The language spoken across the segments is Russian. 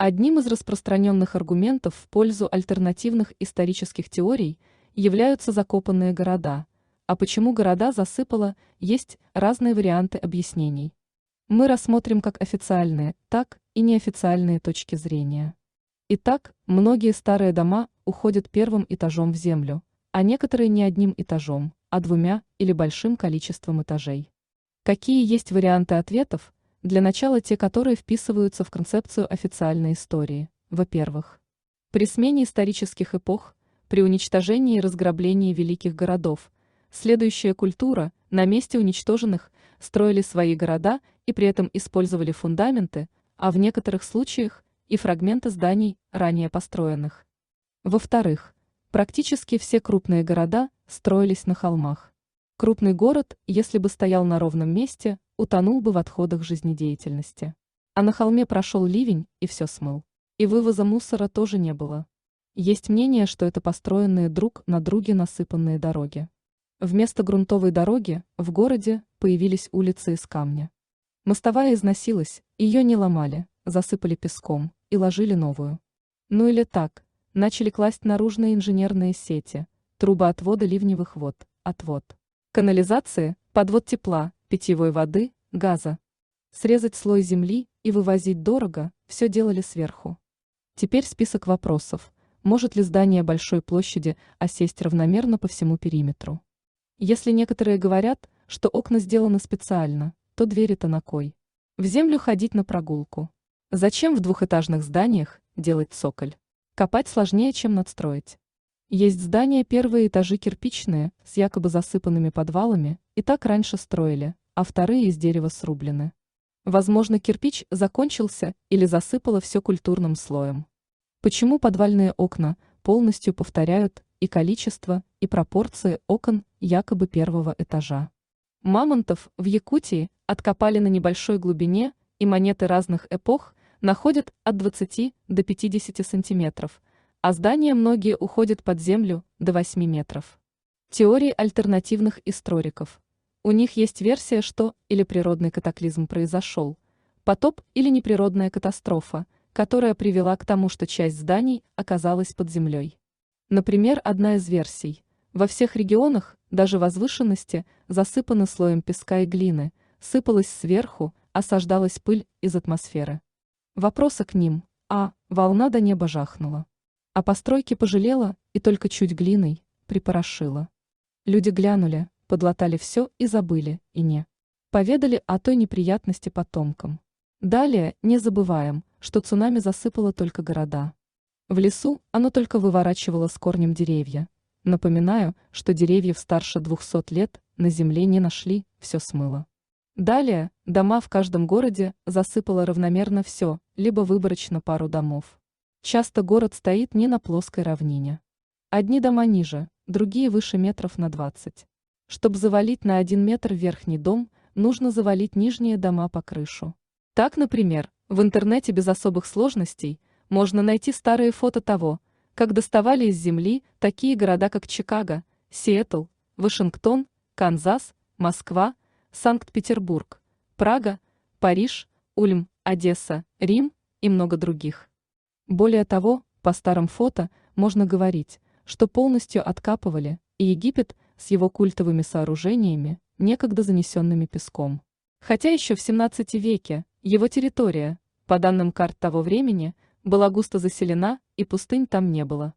Одним из распространенных аргументов в пользу альтернативных исторических теорий являются закопанные города. А почему города засыпало, есть разные варианты объяснений. Мы рассмотрим как официальные, так и неофициальные точки зрения. Итак, многие старые дома уходят первым этажом в землю, а некоторые не одним этажом, а двумя или большим количеством этажей. Какие есть варианты ответов? Для начала те, которые вписываются в концепцию официальной истории. Во-первых, при смене исторических эпох, при уничтожении и разграблении великих городов, следующая культура на месте уничтоженных строили свои города и при этом использовали фундаменты, а в некоторых случаях и фрагменты зданий, ранее построенных. Во-вторых, практически все крупные города строились на холмах. Крупный город, если бы стоял на ровном месте, утонул бы в отходах жизнедеятельности. А на холме прошел ливень и все смыл. И вывоза мусора тоже не было. Есть мнение, что это построенные друг на друге насыпанные дороги. Вместо грунтовой дороги в городе появились улицы из камня. Мостовая износилась, ее не ломали, засыпали песком и ложили новую. Ну или так, начали класть наружные инженерные сети, трубы отвода ливневых вод, отвод канализации, подвод тепла, питьевой воды, газа. Срезать слой земли и вывозить дорого, все делали сверху. Теперь список вопросов. Может ли здание большой площади осесть равномерно по всему периметру? Если некоторые говорят, что окна сделаны специально, то двери-то на кой? В землю ходить на прогулку. Зачем в двухэтажных зданиях делать цоколь? Копать сложнее, чем надстроить. Есть здания первые этажи кирпичные, с якобы засыпанными подвалами, и так раньше строили, а вторые из дерева срублены. Возможно, кирпич закончился или засыпало все культурным слоем. Почему подвальные окна полностью повторяют и количество, и пропорции окон якобы первого этажа? Мамонтов в Якутии откопали на небольшой глубине, и монеты разных эпох находят от 20 до 50 сантиметров, а здания многие уходят под землю до 8 метров. Теории альтернативных историков. У них есть версия, что или природный катаклизм произошел, потоп или неприродная катастрофа, которая привела к тому, что часть зданий оказалась под землей. Например, одна из версий. Во всех регионах, даже возвышенности, засыпаны слоем песка и глины, сыпалась сверху, осаждалась пыль из атмосферы. Вопросы к ним. Волна до неба жахнула. А постройки пожалела и только чуть глиной припорошила. Люди глянули, подлатали все и забыли, и не поведали о той неприятности потомкам. Далее не забываем, что цунами засыпало только города. В лесу оно только выворачивало с корнем деревья. Напоминаю, что деревьев старше 200 лет на земле не нашли, все смыло. Далее, дома в каждом городе засыпало равномерно все, либо выборочно пару домов. Часто город стоит не на плоской равнине. Одни дома ниже, другие выше метров на 20. Чтобы завалить на 1 метр верхний дом, нужно завалить нижние дома по крышу. Так, например, в интернете без особых сложностей можно найти старые фото того, как доставали из земли такие города, как Чикаго, Сиэтл, Вашингтон, Канзас, Москва, Санкт-Петербург, Прага, Париж, Ульм, Одесса, Рим и много других. Более того, по старым фото можно говорить, что полностью откапывали и Египет с его культовыми сооружениями, некогда занесенными песком. Хотя еще в 17 веке его территория, по данным карт того времени, была густо заселена и пустынь там не было.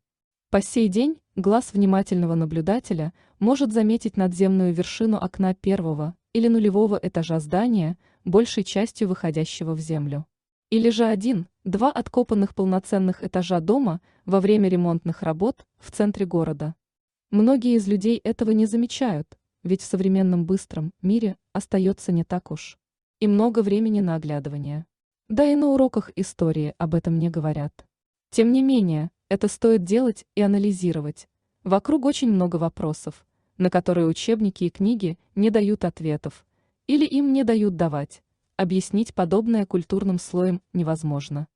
По сей день глаз внимательного наблюдателя может заметить надземную вершину окна первого или нулевого этажа здания, большей частью выходящего в землю. Или же 1-2 откопанных полноценных этажа дома во время ремонтных работ в центре города. Многие из людей этого не замечают, ведь в современном быстром мире остается не так уж и много времени на оглядывание. Да и на уроках истории об этом не говорят. Тем не менее, это стоит делать и анализировать. Вокруг очень много вопросов, на которые учебники и книги не дают ответов, или им не дают давать. Объяснить подобное культурным слоем невозможно.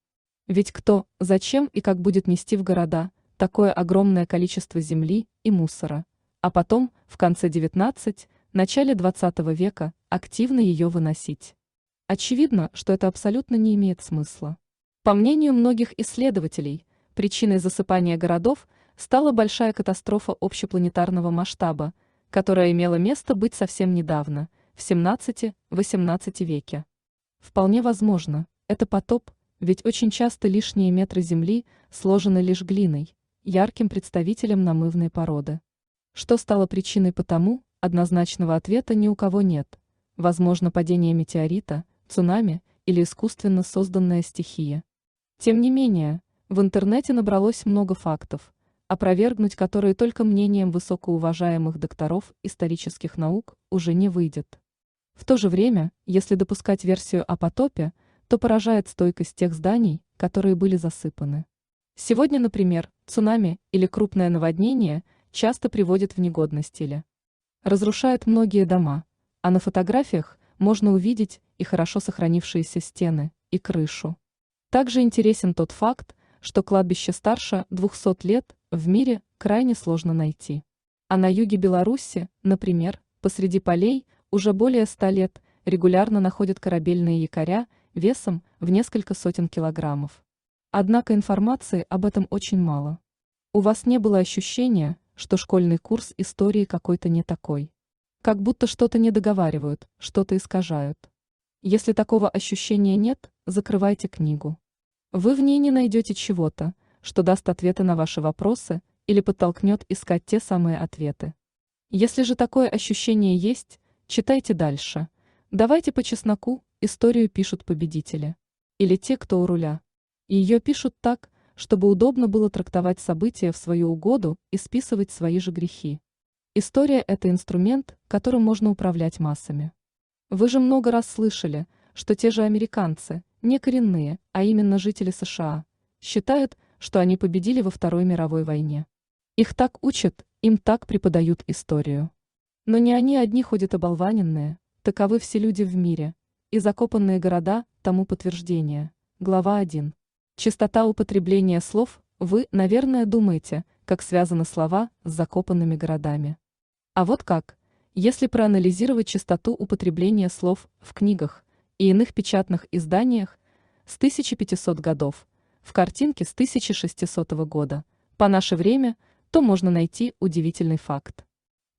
Ведь кто, зачем и как будет нести в города такое огромное количество земли и мусора, а потом, в конце 19, начале 20 века, активно ее выносить? Очевидно, что это абсолютно не имеет смысла. По мнению многих исследователей, причиной засыпания городов стала большая катастрофа общепланетарного масштаба, которая имела место быть совсем недавно, в 17-18 веке. Вполне возможно, это потоп, ведь очень часто лишние метры Земли сложены лишь глиной, ярким представителем намывной породы. Что стало причиной потому, однозначного ответа ни у кого нет. Возможно, падение метеорита, цунами или искусственно созданная стихия. Тем не менее, в интернете набралось много фактов, опровергнуть которые только мнением высокоуважаемых докторов исторических наук уже не выйдет. В то же время, если допускать версию о потопе, то поражает стойкость тех зданий, которые были засыпаны. Сегодня, например, цунами или крупное наводнение часто приводит в негодность или разрушает многие дома, а на фотографиях можно увидеть и хорошо сохранившиеся стены, и крышу. Также интересен тот факт, что кладбище старше 200 лет в мире крайне сложно найти. А на юге Беларуси, например, посреди полей уже более 100 лет регулярно находят корабельные якоря весом в несколько сотен килограммов. Однако информации об этом очень мало. У вас не было ощущения, что школьный курс истории какой-то не такой? Как будто что-то не договаривают, что-то искажают. Если такого ощущения нет, закрывайте книгу. Вы в ней не найдете чего-то, что даст ответы на ваши вопросы или подтолкнет искать те самые ответы. Если же такое ощущение есть, читайте дальше. Давайте по чесноку, историю пишут победители. Или те, кто у руля. И ее пишут так, чтобы удобно было трактовать события в свою угоду и списывать свои же грехи. История – это инструмент, которым можно управлять массами. Вы же много раз слышали, что те же американцы, не коренные, а именно жители США, считают, что они победили во Второй мировой войне. Их так учат, им так преподают историю. Но не они одни ходят оболваненные, таковы все люди в мире, и закопанные города тому подтверждение. Глава 1. Частота употребления слов. Вы, наверное, думаете, как связаны слова с закопанными городами. А вот как. Если проанализировать частоту употребления слов в книгах и иных печатных изданиях с 1500 годов, в картинке с 1600 года, по наше время, то можно найти удивительный факт.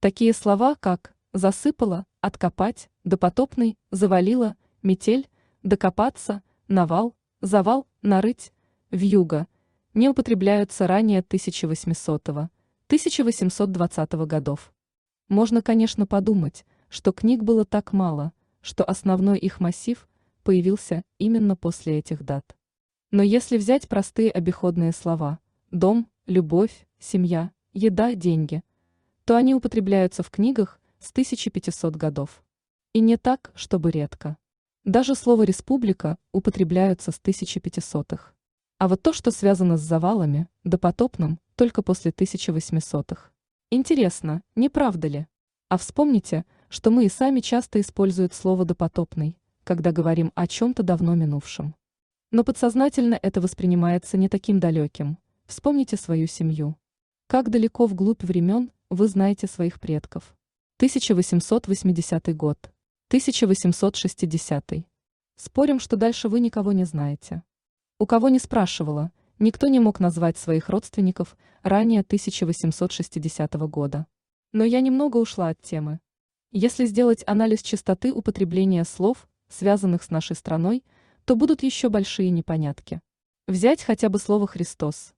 Такие слова, как «засыпало», «откопать», «допотопный», «завалило», «метель», «докопаться», «навал», «завал», «нарыть», «вьюга» не употребляются ранее 1800-1820 годов. Можно, конечно, подумать, что книг было так мало, что основной их массив появился именно после этих дат. Но если взять простые обиходные слова «дом», «любовь», «семья», «еда», «деньги», то они употребляются в книгах с 1500 годов. И не так, чтобы редко. Даже слово «республика» употребляются с 1500-х. А вот то, что связано с завалами, допотопным, только после 1800-х. Интересно, не правда ли? А вспомните, что мы и сами часто используем слово «допотопный», когда говорим о чем-то давно минувшем. Но подсознательно это воспринимается не таким далеким. Вспомните свою семью. Как далеко вглубь времен вы знаете своих предков. 1880 год, 1860. Спорим, что дальше вы никого не знаете. У кого не спрашивала, никто не мог назвать своих родственников ранее 1860 года. Но я немного ушла от темы. Если сделать анализ частоты употребления слов, связанных с нашей страной, то будут еще большие непонятки. Взять хотя бы слово «Христос».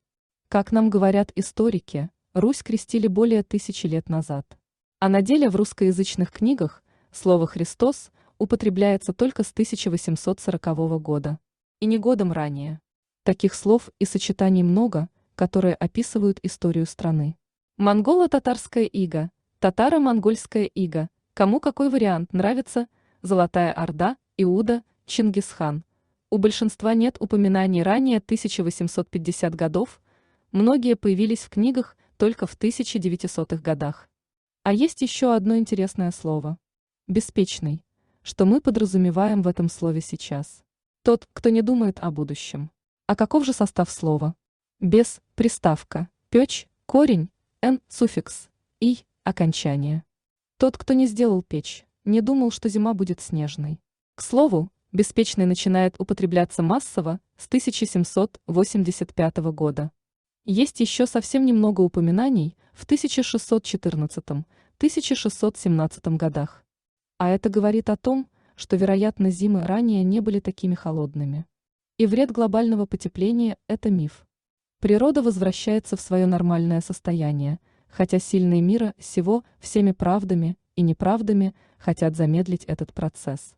Как нам говорят историки, Русь крестили более 1000 лет назад. А на деле в русскоязычных книгах слово «Христос» употребляется только с 1840 года. И не годом ранее. Таких слов и сочетаний много, которые описывают историю страны. Монголо-татарская ига, татаро-монгольская ига, кому какой вариант нравится, Золотая Орда, Иуда, Чингисхан. У большинства нет упоминаний ранее 1850 годов, многие появились в книгах только в 1900-х годах. А есть еще одно интересное слово. Беспечный. Что мы подразумеваем в этом слове сейчас? Тот, кто не думает о будущем. А каков же состав слова? Без, приставка, печь, корень, н, суффикс, и, окончание. Тот, кто не сделал печь, не думал, что зима будет снежной. К слову, Беспечный начинает употребляться массово с 1785 года. Есть еще совсем немного упоминаний в 1614-1617 годах. А это говорит о том, что, вероятно, зимы ранее не были такими холодными. И вред глобального потепления – это миф. Природа возвращается в свое нормальное состояние, хотя сильные мира сего всеми правдами и неправдами хотят замедлить этот процесс.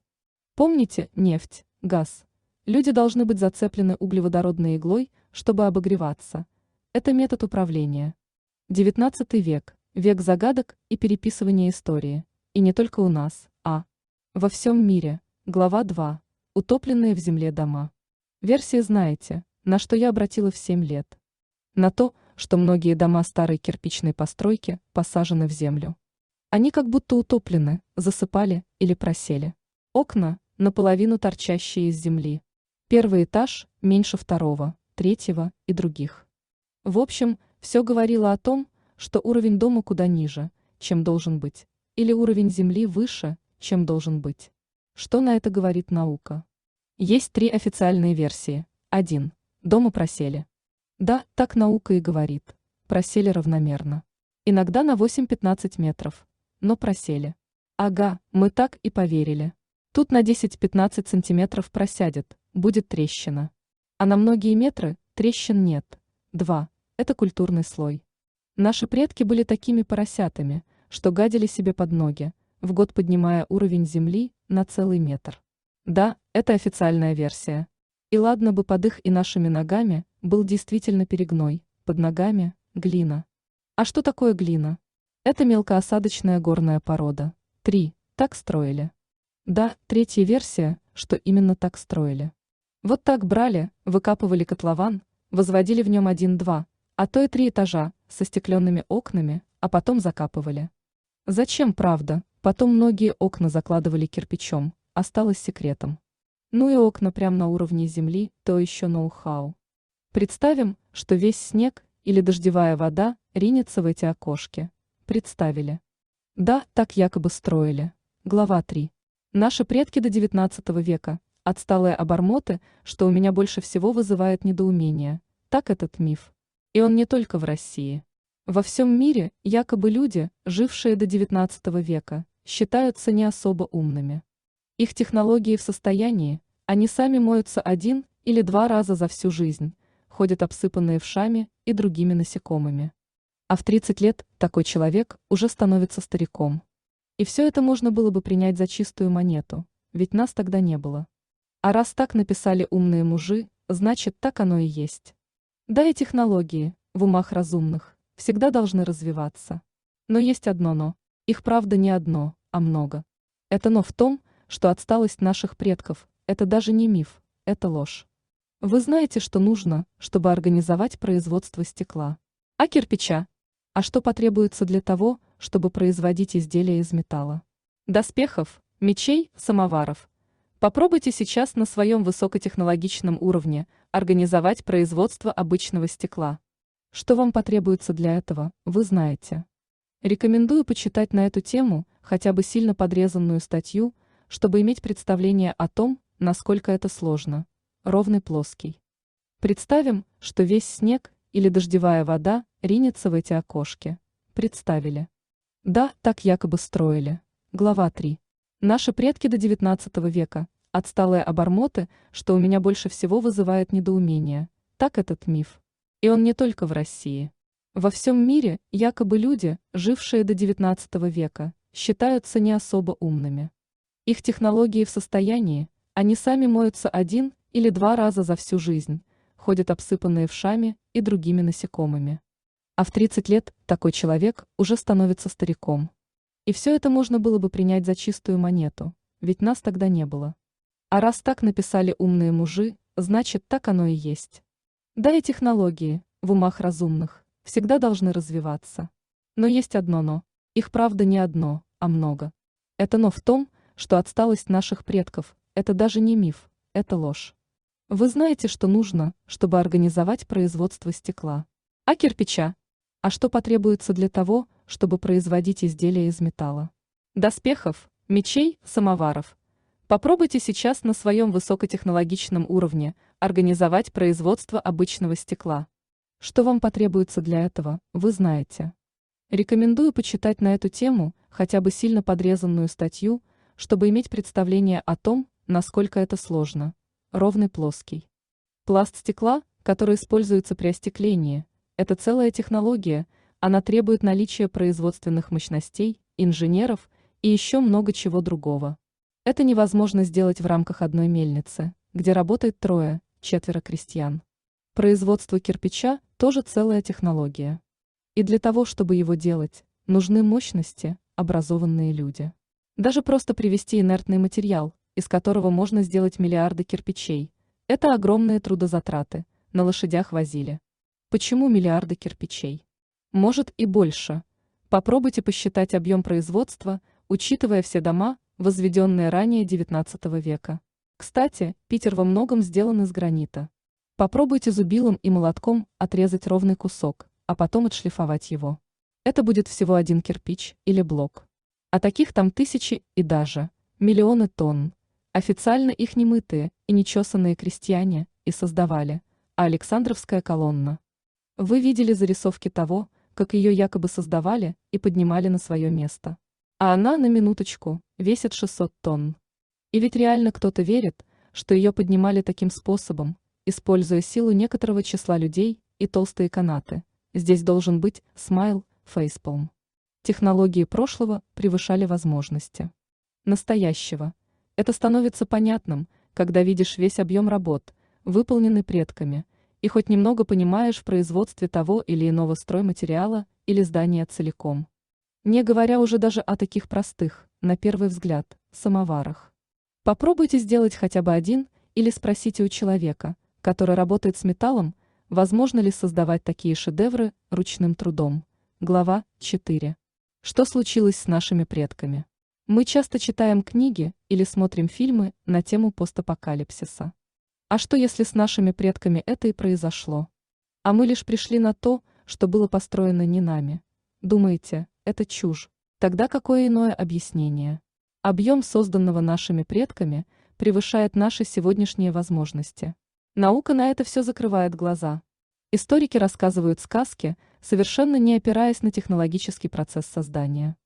Помните, нефть, газ. Люди должны быть зацеплены углеводородной иглой, чтобы обогреваться. Это метод управления. 19 век – век загадок и переписывания истории. И не только у нас, а во всем мире. Глава 2. Утопленные в земле дома. Версии знаете, на что я обратила в 7 лет. На то, что многие дома старой кирпичной постройки посажены в землю. Они как будто утоплены, засыпали или просели. Окна – наполовину торчащие из земли. Первый этаж меньше второго, третьего и других. В общем, все говорило о том, что уровень дома куда ниже, чем должен быть, или уровень земли выше, чем должен быть. Что на это говорит наука? Есть 3 официальные версии. 1. Дома просели. Да, так наука и говорит. Просели равномерно. Иногда на 8-15 метров. Но просели. Ага, мы так и поверили. Тут на 10-15 сантиметров просядет, будет трещина. А на многие метры трещин нет. 2. Это культурный слой. Наши предки были такими поросятами, что гадили себе под ноги, в год поднимая уровень земли на целый метр. Да, это официальная версия. И ладно бы под их и нашими ногами был действительно перегной, под ногами – глина. А что такое глина? Это мелкоосадочная горная порода. 3. Так строили. Да, третья версия, что именно так строили. Вот так брали, выкапывали котлован, возводили в нем 1-2, а то и 3 этажа со стекленными окнами, а потом закапывали. Зачем, правда? Потом многие окна закладывали кирпичом, осталось секретом. Ну и окна прямо на уровне земли, то еще ноу-хау. Представим, что весь снег или дождевая вода ринется в эти окошки. Представили. Да, так якобы строили. Глава 3. Наши предки до 19 века, отсталые обормоты, что у меня больше всего вызывает недоумение. Так этот миф. И он не только в России. Во всем мире якобы люди, жившие до 19 века, считаются не особо умными. Их технологии в состоянии, они сами моются 1 или 2 раза за всю жизнь, ходят обсыпанные вшами и другими насекомыми. А в 30 лет такой человек уже становится стариком. И все это можно было бы принять за чистую монету, ведь нас тогда не было. А раз так написали умные мужи, значит так оно и есть. Да и технологии, в умах разумных, всегда должны развиваться. Но есть одно но. Их правда не одно, а много. Это но в том, что отсталость наших предков – это даже не миф, это ложь. Вы знаете, что нужно, чтобы организовать производство стекла? А кирпича? А что потребуется для того, чтобы производить изделия из металла? Доспехов, мечей, самоваров. Попробуйте сейчас на своем высокотехнологичном уровне организовать производство обычного стекла. Что вам потребуется для этого, вы знаете. Рекомендую почитать на эту тему хотя бы сильно подрезанную статью, чтобы иметь представление о том, насколько это сложно. Ровный плоский. Представим, что весь снег или дождевая вода ринется в эти окошки. Представили. Да, так якобы строили. Глава 3. Наши предки до 19 века, отсталые обормоты, что у меня больше всего вызывает недоумение. Так этот миф. И он не только в России. Во всем мире якобы люди, жившие до 19 века, считаются не особо умными. Их технологии в состоянии, они сами моются 1 или 2 раза за всю жизнь, ходят обсыпанные вшами и другими насекомыми. А в 30 лет такой человек уже становится стариком. И все это можно было бы принять за чистую монету, ведь нас тогда не было. А раз так написали умные мужи, значит так оно и есть. Да и технологии, в умах разумных, всегда должны развиваться. Но есть одно но. Их правда не одно, а много. Это но в том, что отсталость наших предков – это даже не миф, это ложь. Вы знаете, что нужно, чтобы организовать производство стекла? А кирпича? А что потребуется для того, чтобы производить изделия из металла? Доспехов, мечей, самоваров. Попробуйте сейчас на своем высокотехнологичном уровне организовать производство обычного стекла. Что вам потребуется для этого, вы знаете. Рекомендую почитать на эту тему хотя бы сильно подрезанную статью, чтобы иметь представление о том, насколько это сложно. Ровный плоский. Пласт стекла, который используется при остеклении, это целая технология, она требует наличия производственных мощностей, инженеров и еще много чего другого. Это невозможно сделать в рамках одной мельницы, где работает трое-четверо крестьян. Производство кирпича тоже целая технология. И для того, чтобы его делать, нужны мощности, образованные люди. Даже просто привезти инертный материал, из которого можно сделать миллиарды кирпичей, это огромные трудозатраты, на лошадях возили. Почему миллиарды кирпичей? Может и больше. Попробуйте посчитать объем производства, учитывая все дома, возведенные ранее XIX века. Кстати, Питер во многом сделан из гранита. Попробуйте зубилом и молотком отрезать ровный кусок, а потом отшлифовать его. Это будет всего один кирпич или блок. А таких там тысячи и даже миллионы тонн. Официально их немытые и нечесанные крестьяне и создавали, а Александровская колонна. Вы видели зарисовки того, как ее якобы создавали и поднимали на свое место. А она, на минуточку, весит 600 тонн. И ведь реально кто-то верит, что ее поднимали таким способом, используя силу некоторого числа людей и толстые канаты. Здесь должен быть смайл, фейспалм. Технологии прошлого превышали возможности настоящего. Это становится понятным, когда видишь весь объем работ, выполненный предками, и хоть немного понимаешь в производстве того или иного стройматериала или здания целиком. Не говоря уже даже о таких простых, на первый взгляд, самоварах. Попробуйте сделать хотя бы один или спросите у человека, который работает с металлом, возможно ли создавать такие шедевры ручным трудом. Глава 4. Что случилось с нашими предками? Мы часто читаем книги или смотрим фильмы на тему постапокалипсиса. А что если с нашими предками это и произошло? А мы лишь пришли на то, что было построено не нами. Думаете, это чушь? Тогда какое иное объяснение? Объем созданного нашими предками превышает наши сегодняшние возможности. Наука на это все закрывает глаза. Историки рассказывают сказки, совершенно не опираясь на технологический процесс создания.